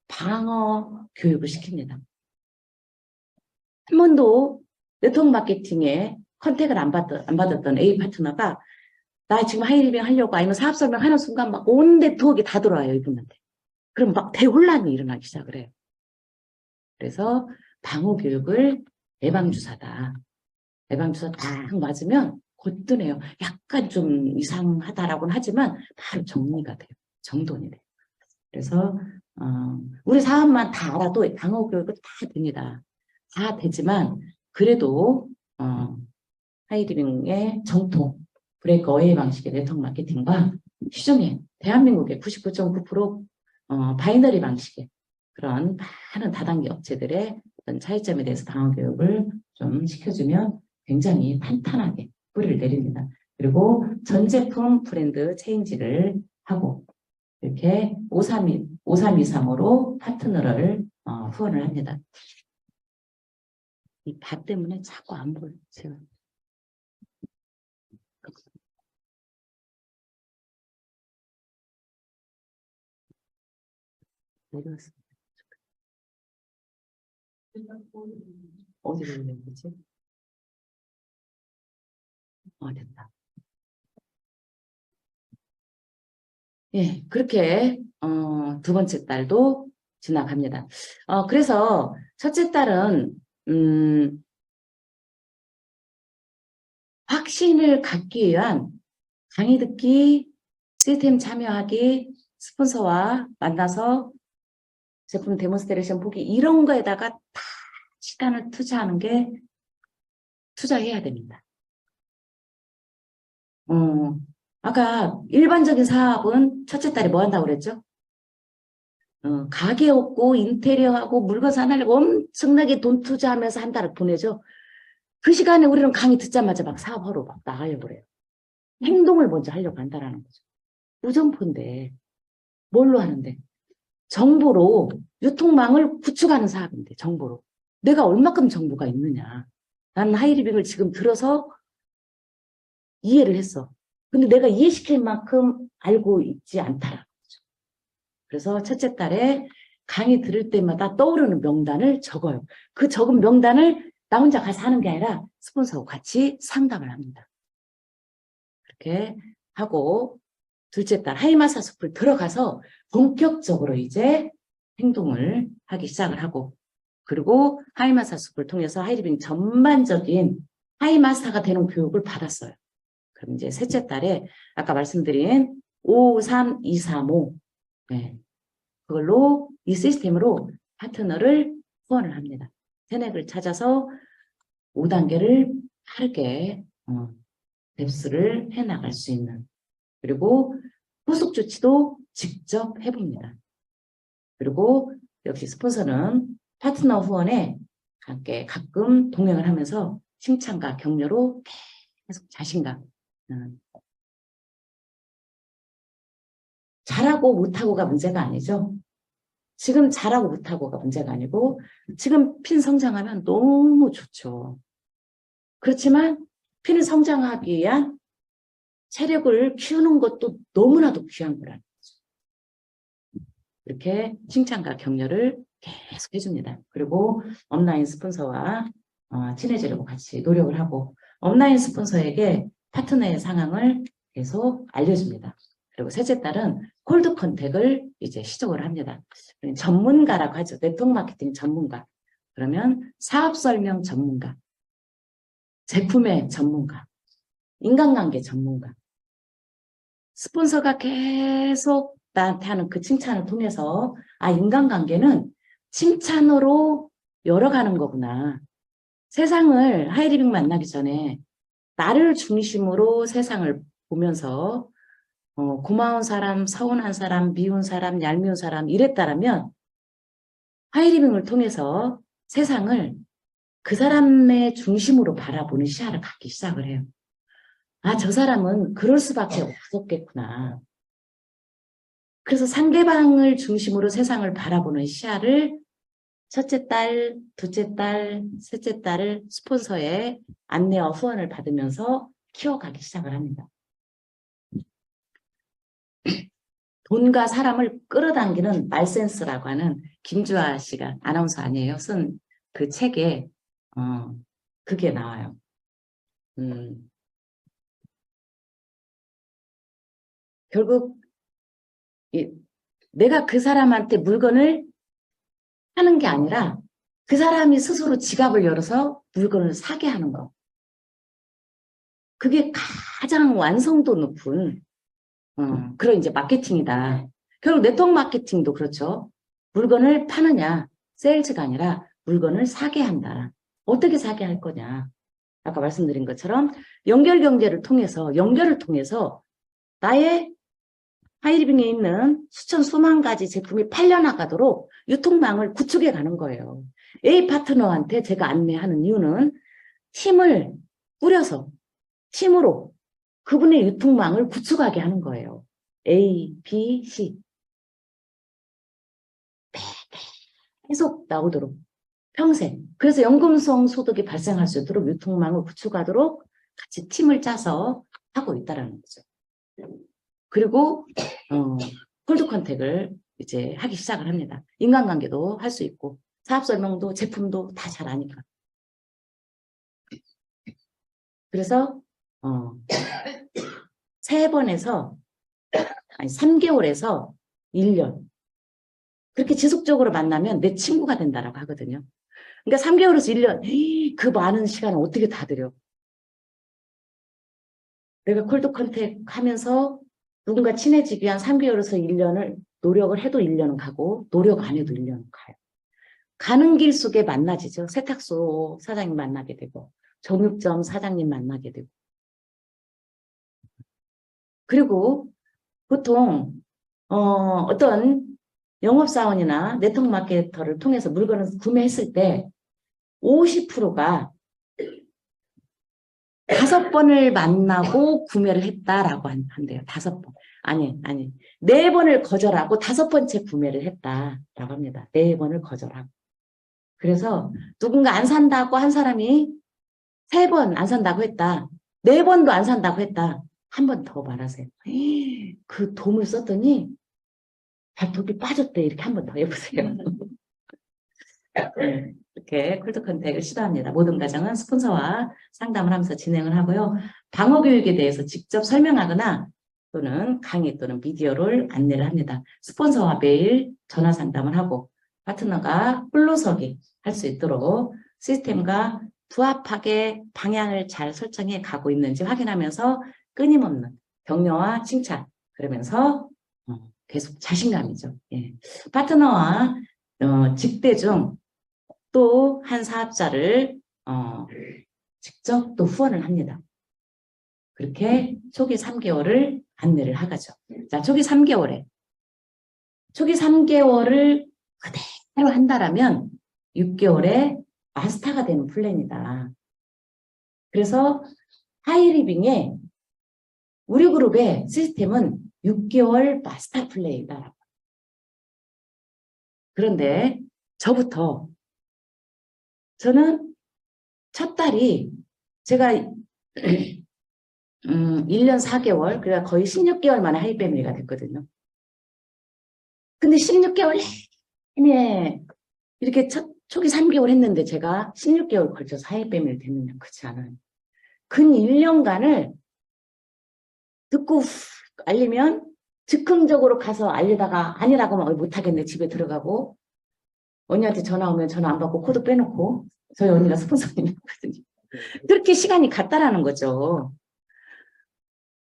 방어 교육을 시킵니다. 한 번도 네트워크 마케팅에 컨택을 안 받았던 A 파트너가 나 지금 하이리빙 하려고 아니면 사업 설명하는 순간 막 온 네트워크가 다 들어와요, 이분한테. 그럼 막 대혼란이 일어나기 시작을 해요. 그래서 방어 교육을 예방주사다. 예방주사 딱 맞으면 곧 뜨네요. 약간 좀 이상하다라고는 하지만 바로 정리가 돼요. 정돈이 돼요. 그래서 우리 사업만 다 알아도 방어 교육은 다 됩니다. 다 되지만 그래도 하이리빙의 정통 브레이크 어웨이 방식의 네트워크 마케팅과 시중에 대한민국의 99.9% 바이너리 방식의 그런 많은 다단계 업체들의 어떤 차이점에 대해서 방어 교육을 좀 시켜주면 굉장히 탄탄하게 뿌리를 내립니다. 그리고 전 제품 브랜드 체인지를 하고 이렇게 5323으로 파트너를 후원을 합니다. 이 밥 때문에 자꾸 안 보여요. 제가. 내려왔습니다. 어디로 올린 거지? 됐다. 예, 그렇게 두 번째 딸도 지나갑니다. 그래서 첫째 딸은 확신을 갖기 위한 강의 듣기, 시스템 참여하기, 스폰서와 만나서 제품 데몬스트레이션 보기 이런 거에다가 다 시간을 투자하는 게 투자해야 됩니다. 아까 일반적인 사업은 첫째 딸이 뭐 한다고 그랬죠? 가게 없고 인테리어하고 물건 사려고 엄청나게 돈 투자하면서 한 달을 보내죠. 그 시간에 우리는 강의 듣자마자 막 사업하러 막 나가려고 그래요. 행동을 먼저 하려고 한다라는 거죠. 우점포인데 뭘로 하는데? 정보로 유통망을 구축하는 사업인데 정보로. 내가 얼마큼 정보가 있느냐. 나는 하이리빙을 지금 들어서 이해를 했어. 근데 내가 이해시킬 만큼 알고 있지 않다라는 거죠. 그래서 첫째 딸에 강의 들을 때마다 떠오르는 명단을 적어요. 그 적은 명단을 나 혼자 가서 하는 게 아니라 스폰서하고 같이 상담을 합니다. 그렇게 하고 둘째 딸 하이마사 숲을 들어가서 본격적으로 이제 행동을 하기 시작을 하고 그리고 하이마사 숲을 통해서 하이리빙 전반적인 하이마스터가 되는 교육을 받았어요. 그럼 이제 셋째 딸에 아까 말씀드린 53235 네. 그걸로 이 시스템으로 파트너를 후원을 합니다. 세넥을 찾아서 5단계를 빠르게 랩스를 해나갈 수 있는 그리고 후속 조치도 직접 해봅니다. 그리고 역시 스폰서는 파트너 후원에 함께 가끔 동행을 하면서 칭찬과 격려로 계속 자신감 잘하고 못하고가 문제가 아니죠. 지금 잘하고 못하고가 문제가 아니고 지금 핀 성장하면 너무 좋죠. 그렇지만 핀을 성장하기 위한 체력을 키우는 것도 너무나도 귀한 거라는 거죠. 이렇게 칭찬과 격려를 계속 해줍니다. 그리고 업라인 스폰서와 친해지려고 같이 노력을 하고 업라인 스폰서에게 파트너의 상황을 계속 알려줍니다. 그리고 셋째 딸은 콜드 컨택을 이제 시작을 합니다. 전문가라고 하죠. 네트워크 마케팅 전문가. 그러면 사업 설명 전문가, 제품의 전문가, 인간관계 전문가. 스폰서가 계속 나한테 하는 그 칭찬을 통해서 인간관계는 칭찬으로 열어가는 거구나. 세상을 하이리빙 만나기 전에 나를 중심으로 세상을 보면서 고마운 사람, 서운한 사람, 미운 사람, 얄미운 사람 이랬다라면 하이리빙을 통해서 세상을 그 사람의 중심으로 바라보는 시야를 갖기 시작을 해요. 저 사람은 그럴 수밖에 없었겠구나. 그래서 상대방을 중심으로 세상을 바라보는 시야를 첫째 딸, 둘째 딸, 셋째 딸을 스폰서의 안내와 후원을 받으면서 키워가기 시작을 합니다. 돈과 사람을 끌어당기는 말센스라고 하는 김주아 씨가 아나운서 아니에요? 쓴 그 책에 그게 나와요. 결국 내가 그 사람한테 물건을 하는 게 아니라 그 사람이 스스로 지갑을 열어서 물건을 사게 하는 거. 그게 가장 완성도 높은 그런 이제 마케팅이다. 결국 네트워크 마케팅도 그렇죠. 물건을 파느냐, 세일즈가 아니라 물건을 사게 한다. 어떻게 사게 할 거냐. 아까 말씀드린 것처럼 연결 경제를 통해서, 연결을 통해서 나의 하이리빙에 있는 수천 수만 가지 제품이 팔려나가도록 유통망을 구축해 가는 거예요. A 파트너한테 제가 안내하는 이유는 팀을 꾸려서 팀으로 그분의 유통망을 구축하게 하는 거예요. A, B, C 계속 나오도록 평생. 그래서 연금성 소득이 발생할 수 있도록 유통망을 구축하도록 같이 팀을 짜서 하고 있다는 거죠. 그리고 콜드 컨택을 이제 하기 시작을 합니다. 인간관계도 할 수 있고 사업 설명도 제품도 다 잘 아니까. 그래서 3번에서 아니 3개월에서 1년 그렇게 지속적으로 만나면 내 친구가 된다라고 하거든요. 그러니까 3개월에서 1년 그 많은 시간을 어떻게 다 들여. 내가 콜드 컨택 하면서 누군가 친해지기 위한 3개월에서 1년을 노력을 해도 1년은 가고 노력 안 해도 1년은 가요. 가는 길 속에 만나지죠. 세탁소 사장님 만나게 되고 정육점 사장님 만나게 되고 그리고 보통 어떤 영업사원이나 네트워크 마케터를 통해서 물건을 구매했을 때 50%가 5번을 만나고 구매를 했다라고 한대요. 5번. 아니. 4번을 거절하고 5번째 구매를 했다라고 합니다. 4번을 거절하고. 그래서 누군가 안 산다고 한 사람이 3번 안 산다고 했다. 4번도 안 산다고 했다. 한 번 더 말하세요. 그 도움을 썼더니 발톱이 빠졌대. 이렇게 한 번 더 해보세요. 네, 이렇게 콜드 컨택을 시도합니다. 모든 과정은 스폰서와 상담을 하면서 진행을 하고요. 방어 교육에 대해서 직접 설명하거나 또는 강의 또는 비디오를 안내를 합니다. 스폰서와 매일 전화 상담을 하고 파트너가 홀로서기 할 수 있도록 시스템과 부합하게 방향을 잘 설정해 가고 있는지 확인하면서 끊임없는 격려와 칭찬 그러면서 계속 자신감이죠. 예. 파트너와 직대 중 또 한 사업자를 직접 또 후원을 합니다. 그렇게 초기 3개월을 안내를 하가죠. 자, 초기 3개월을 그대로 한다라면 6개월에 마스터가 되는 플랜이다. 그래서 하이리빙의 우리 그룹의 시스템은 6개월 마스터 플레이다. 그런데 저는 첫 달이 제가 1년 4개월, 그러니까 거의 16개월 만에 하이패밀리가 됐거든요. 근데 16개월 내내 이렇게 초기 3개월 했는데 제가 16개월 걸쳐서 하이패밀리 됐느냐, 그렇지 않아요. 근 1년간을 듣고 알리면 즉흥적으로 가서 알리다가 아니라고 하면 못하겠네, 집에 들어가고 언니한테 전화 오면 전화 안 받고 코드 빼놓고 저희 언니가 스폰서님이거든요. 그렇게 시간이 갔다라는 거죠.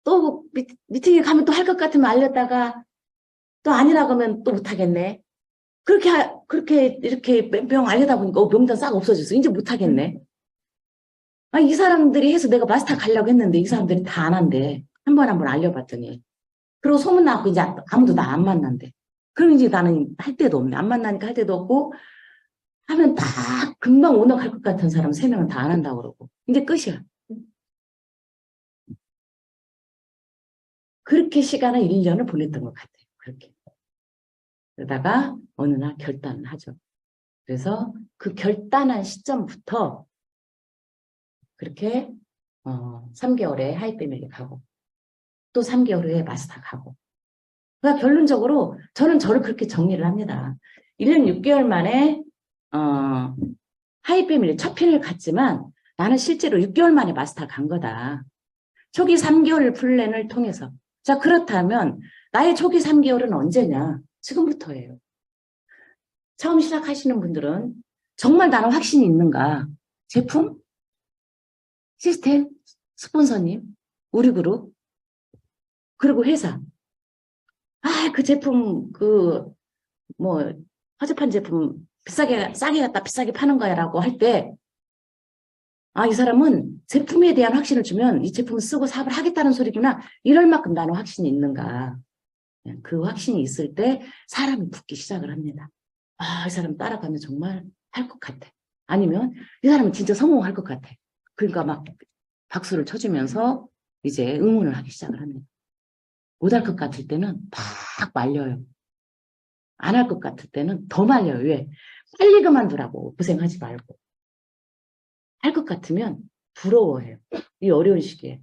또 미팅에 가면 또 할 것 같으면 알렸다가 또 아니라고 하면 또 못하겠네. 그렇게 이렇게 명 알려다 보니까 명단 싹 없어졌어. 이제 못하겠네. 이 사람들이 해서 내가 마스터 가려고 했는데 이 사람들이 다 안 한대. 한 번 알려봤더니. 그리고 소문나고 이제 아무도 나 안 만난대. 그럼 이제 나는 할 데도 없네. 안 만나니까 할 데도 없고 하면 딱 금방 오너갈 것 같은 사람 3명은 다 안 한다고 그러고. 이제 끝이야. 그렇게 시간을 1년을 보냈던 것 같아요. 그렇게. 그러다가 어느 날 결단을 하죠. 그래서 그 결단한 시점부터 그렇게 3개월에 하이패밀리 가고 또 3개월 후에 마스터 가고. 그러니까 결론적으로 저는 저를 그렇게 정리를 합니다. 1년 6개월 만에 하이패밀리 첫 편을 갔지만 나는 실제로 6개월 만에 마스터 간 거다. 초기 3개월 플랜을 통해서. 자, 그렇다면 나의 초기 3개월은 언제냐? 지금부터예요. 처음 시작하시는 분들은 정말 나는 확신이 있는가? 제품? 시스템? 스폰서님? 우리 그룹? 그리고 회사. 그 제품, 허접한 제품 싸게 갖다 비싸게 파는 거야 라고 할 때, 이 사람은 제품에 대한 확신을 주면 이 제품을 쓰고 사업을 하겠다는 소리구나. 이럴 만큼 나는 확신이 있는가. 그 확신이 있을 때 사람이 붙기 시작을 합니다. 이 사람 따라가면 정말 할 것 같아. 아니면 이 사람은 진짜 성공할 것 같아. 그러니까 막 박수를 쳐주면서 이제 응원을 하기 시작을 합니다. 못할 것 같을 때는 막 말려요. 안 할 것 같을 때는 더 말려요. 왜? 빨리 그만두라고. 고생하지 말고. 할 것 같으면 부러워해요. 이 어려운 시기에.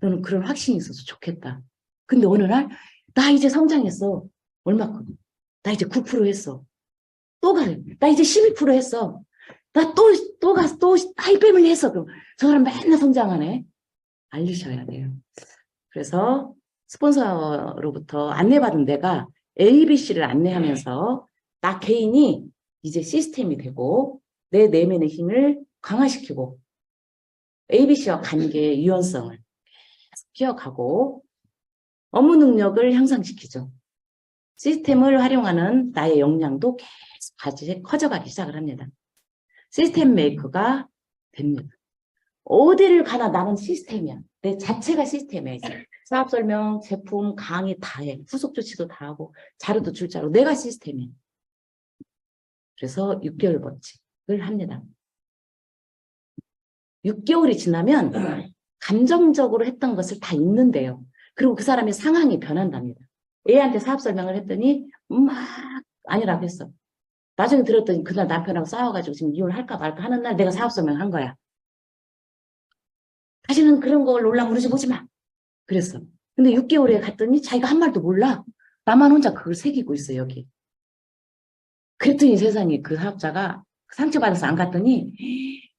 너는 그런 확신이 있어서 좋겠다. 근데 어느 날 나 이제 성장했어. 얼마큼? 나 이제 9% 했어. 또 가요. 나 이제 12% 했어. 나 또 가서 또 하이패밀리 했어. 그럼 저 사람 맨날 성장하네. 알리셔야 돼요. 그래서 스폰서로부터 안내받은 데가 ABC를 안내하면서 나 개인이 이제 시스템이 되고 내 내면의 힘을 강화시키고 ABC와 관계의 유연성을 계속 키워가고 업무 능력을 향상시키죠. 시스템을 활용하는 나의 역량도 계속 커져가기 시작을 합니다. 시스템 메이커가 됩니다. 어디를 가나 나는 시스템이야. 내 자체가 시스템이야. 이제. 사업 설명, 제품, 강의 다 해. 후속 조치도 다 하고 자료도 줄 자로 내가 시스템이야. 그래서 6개월 법칙을 합니다. 6개월이 지나면 감정적으로 했던 것을 다 잊는데요. 그리고 그 사람의 상황이 변한답니다. A한테 사업 설명을 했더니 막 아니라고 했어. 나중에 들었더니 그날 남편하고 싸워가지고 지금 이혼할까 말까 하는 날 내가 사업 설명한 거야. 다시는 그런 걸 놀라 그러지 보지 마. 그랬어. 근데 6개월에 갔더니 자기가 한 말도 몰라. 나만 혼자 그걸 새기고 있어 여기. 그랬더니 세상에 그 사업자가 상처받아서 안 갔더니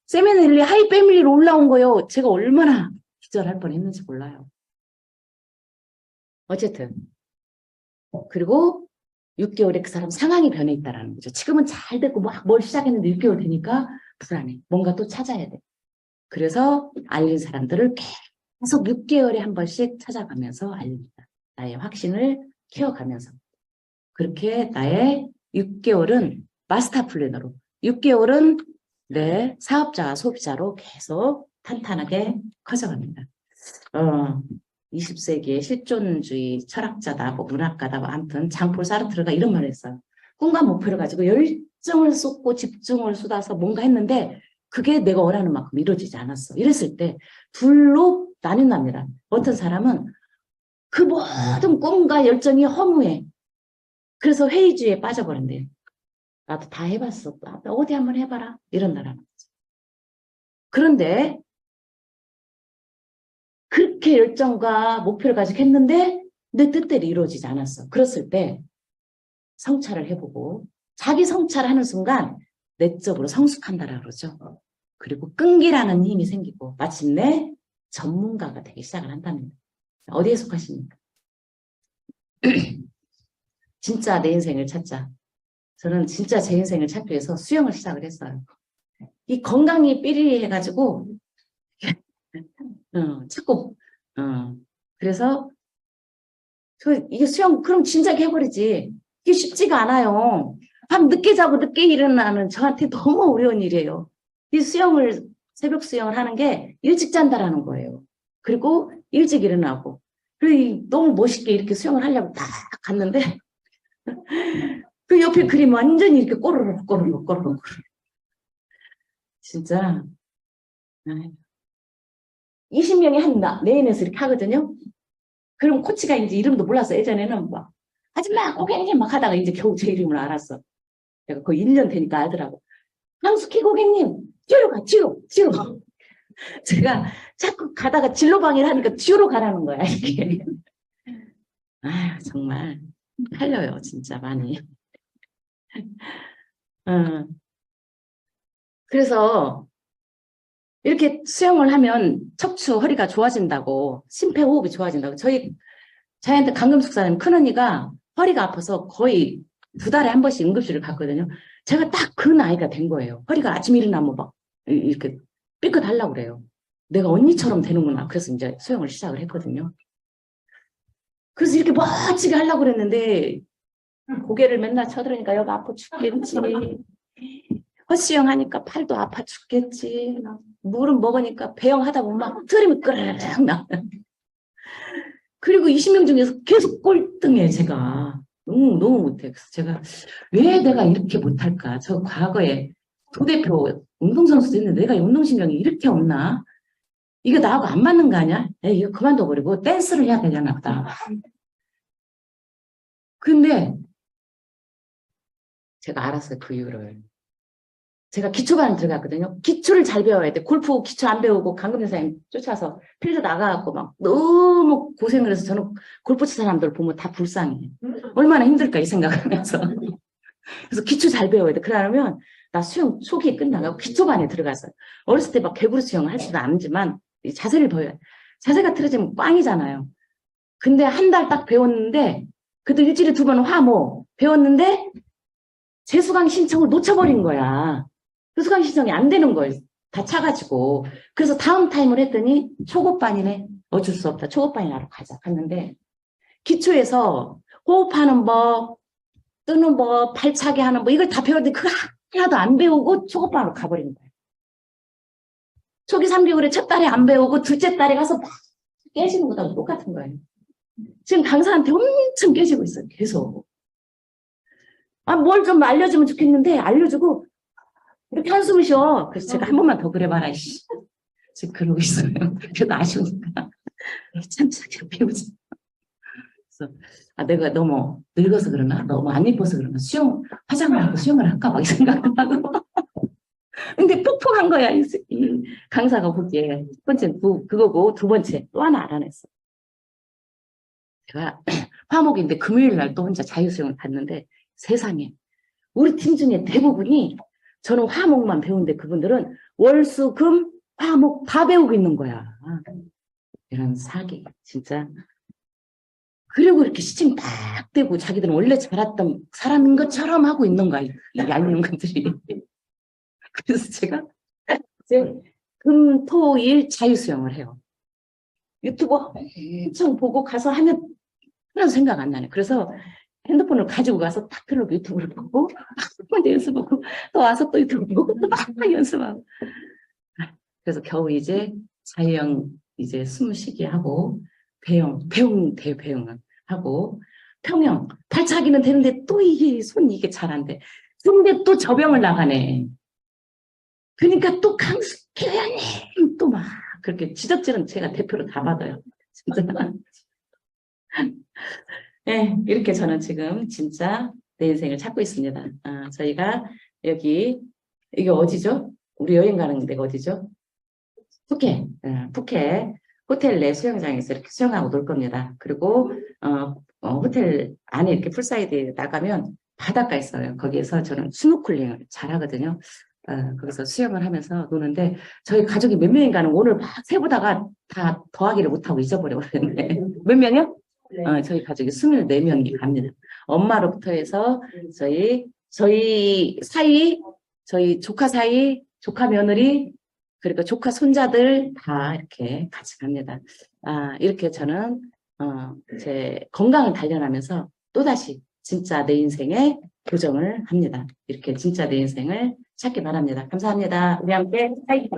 세미나리 하이 패밀리로 올라온 거요. 제가 얼마나 기절할 뻔했는지 몰라요. 어쨌든 그리고 6개월에 그 사람 상황이 변해 있다라는 거죠. 지금은 잘 됐고 막 뭘 시작했는데 6개월 되니까 불안해. 뭔가 또 찾아야 돼. 그래서 알린 사람들을 계속 6개월에 한 번씩 찾아가면서 알립니다. 나의 확신을 키워가면서. 그렇게 나의 6개월은 마스터 플래너로 6개월은 내 사업자와 소비자로 계속 탄탄하게 커져갑니다. 20세기의 실존주의 철학자다, 뭐 문학가다, 뭐 아무튼 장폴 사르트르가 이런 말을 했어요. 꿈과 목표를 가지고 열정을 쏟고 집중을 쏟아서 뭔가 했는데 그게 내가 원하는 만큼 이루어지지 않았어. 이랬을 때 둘로 나뉜답니다. 어떤 사람은 그 모든 꿈과 열정이 허무해. 그래서 회의주의에 빠져버린대요. 나도 다 해봤어. 어디 한번 해봐라. 이런다라는 거죠. 그런데 그렇게 열정과 목표를 가지고 했는데 내 뜻대로 이루어지지 않았어. 그랬을 때 성찰을 해보고 자기 성찰하는 순간 내적으로 성숙한다라고 그러죠. 그리고 끈기라는 힘이 생기고 마침내 전문가가 되기 시작을 한답니다. 어디에 속하십니까? 진짜 내 인생을 찾자. 저는 진짜 제 인생을 찾기 위해서 수영을 시작을 했어요. 이 건강이 삐리리 해가지고 자꾸 그래서 이게 수영 그럼 진작에 해버리지. 이게 쉽지가 않아요. 밤 늦게 자고 늦게 일어나는 저한테 너무 어려운 일이에요. 이 수영을 새벽 수영을 하는 게 일찍 잔다라는 거예요. 그리고 일찍 일어나고 그리고 너무 멋있게 이렇게 수영을 하려고 딱 갔는데 그 옆에 그림 완전히 이렇게 꼬르륵 꼬르륵 꼬르륵 진짜 20명이 한 레인에서 이렇게 하거든요. 그럼 코치가 이제 이름도 몰랐어. 예전에는 막 아줌마 고객님 막 하다가 이제 겨우 제 이름을 알았어. 내가 거의 1년 되니까 알더라고. 강숙희 고객님 뒤로 가 뒤로. 제가 자꾸 가다가 진로방해를 하니까 뒤로 가라는 거야 이게. 아 정말 팔려요 진짜 많이. 그래서 이렇게 수영을 하면 척추 허리가 좋아진다고 심폐호흡이 좋아진다고 저희한테 강금숙사님 큰언니가 허리가 아파서 거의 2달에 한 번씩 응급실을 갔거든요. 제가 딱 그 나이가 된 거예요. 허리가 아침에 일어나면 막 이렇게 삐끗하려고 그래요. 내가 언니처럼 되는구나. 그래서 이제 수영을 시작을 했거든요. 그래서 이렇게 멋지게 하려고 그랬는데 고개를 맨날 쳐들으니까 여기 아파 죽겠지. 헛수영 하니까 팔도 아파 죽겠지. 물은 먹으니까 배영하다 보면 막 트림이 끄르륵 나. 그리고 20명 중에서 계속 꼴등해 제가. 너무 못해. 그래서 제가 왜 내가 이렇게 못할까? 저 과거에 도대표 운동선수도 했는데 내가 운동신경이 이렇게 없나? 이거 나하고 안 맞는 거 아니야? 에이, 이거 그만둬버리고 댄스를 해야 되잖아 보다. 근데 제가 알았어요 그 이유를. 제가 기초반을 들어갔거든요. 기초를 잘 배워야 돼. 골프 기초 안 배우고 강금 여사님 쫓아서 필드 나가갖고 막 너무 고생을 해서 저는 골프 치 사람들 보면 다 불쌍해. 얼마나 힘들까 이 생각하면서. 그래서 기초 잘 배워야 돼. 그러면 나 수영 초기에 끝나가고 기초반에 들어갔어요. 어렸을 때 막 개구리 수영을 할 줄은 아는지만 자세를 보여야 돼. 자세가 틀어지면 꽝이잖아요. 근데 한 달 딱 배웠는데 그래도 일주일에 2번 화모 배웠는데 재수강 신청을 놓쳐버린 거야. 수강 신청이 안 되는 거예요. 다 차가지고. 그래서 다음 타임을 했더니 초급반이네. 어쩔 수 없다. 초급반이라고 가자. 갔는데 기초에서 호흡하는 법, 또는 뭐 발차기 하는 뭐 이걸 다 배웠는데 그거 하나도 안 배우고 초급반으로 가버린 거예요. 초기 3개월에 첫 달에 안 배우고 둘째 달에 가서 막 깨지는 거하고 똑같은 거예요. 지금 강사한테 엄청 깨지고 있어요. 계속. 아, 뭘 좀 알려주면 좋겠는데 알려주고 이렇게 한숨을 쉬어. 그래서 제가 한 번만 더 그래봐라. 지금 그러고 있어요. 그래도 아쉬우니까. 참차게 배우지. 그래서 아, 내가 너무 늙어서 그러나? 너무 안 이뻐서 그러나? 화장을 하고 수영을 할까? 막 생각도 하고. 근데 푹푹한 거야. 이 강사가 보기에. 첫 번째 그거고 두 번째 또 하나 알아냈어. 제가 화목인데 금요일 날 또 혼자 자유수영을 갔는데 세상에 우리 팀 중에 대부분이 저는 화목만 배우는데 그분들은 월수 금 화목 다 배우고 있는 거야. 이런 사기 진짜. 그리고 이렇게 시침 딱 대고 자기들은 원래 잘했던 사람인 것처럼 하고 있는 거야. 이 얄미운것들이. 그래서 제가 이제 금, 토, 일 자유수영을 해요. 유튜브 엄청 보고 가서 하면 그런 생각 안 나네. 그래서 핸드폰을 가지고 가서 딱 틀어놓고 유튜브를 보고 막 연습하고 또 와서 또 유튜브 보고 막 연습하고. 그래서 겨우 이제 자유형 이제 숨 쉬기 하고 대배영은 하고 평영 발차기는 되는데 또 이게 손 이게 잘 안 돼. 근데 또 저병을 나가네. 그러니까 또 강습교양님 또 막 그렇게 지적질은 제가 대표로 다 받아요. 진짜. 네, 이렇게 저는 지금 진짜 내 인생을 찾고 있습니다. 저희가 여기 이게 어디죠? 우리 여행 가는 데가 어디죠? 푸켓, 푸켓 호텔 내 수영장에서 이렇게 수영하고 놀 겁니다. 그리고 호텔 안에 이렇게 풀사이드에 나가면 바닷가 있어요. 거기에서 저는 스노클링을 잘하거든요. 거기서 수영을 하면서 노는데 저희 가족이 몇 명인가는 오늘 막 세보다가 다 더하기를 못하고 잊어버려 버렸는데 몇 명이요? 저희 가족이 24명이 갑니다. 엄마로부터 해서 저희 사이, 저희 조카 사이, 조카 며느리, 그리고 조카 손자들 다 이렇게 같이 갑니다. 이렇게 저는 제 건강을 단련하면서 또다시 진짜 내 인생에 교정을 합니다. 이렇게 진짜 내 인생을 찾기 바랍니다. 감사합니다. 우리 함께 파이팅!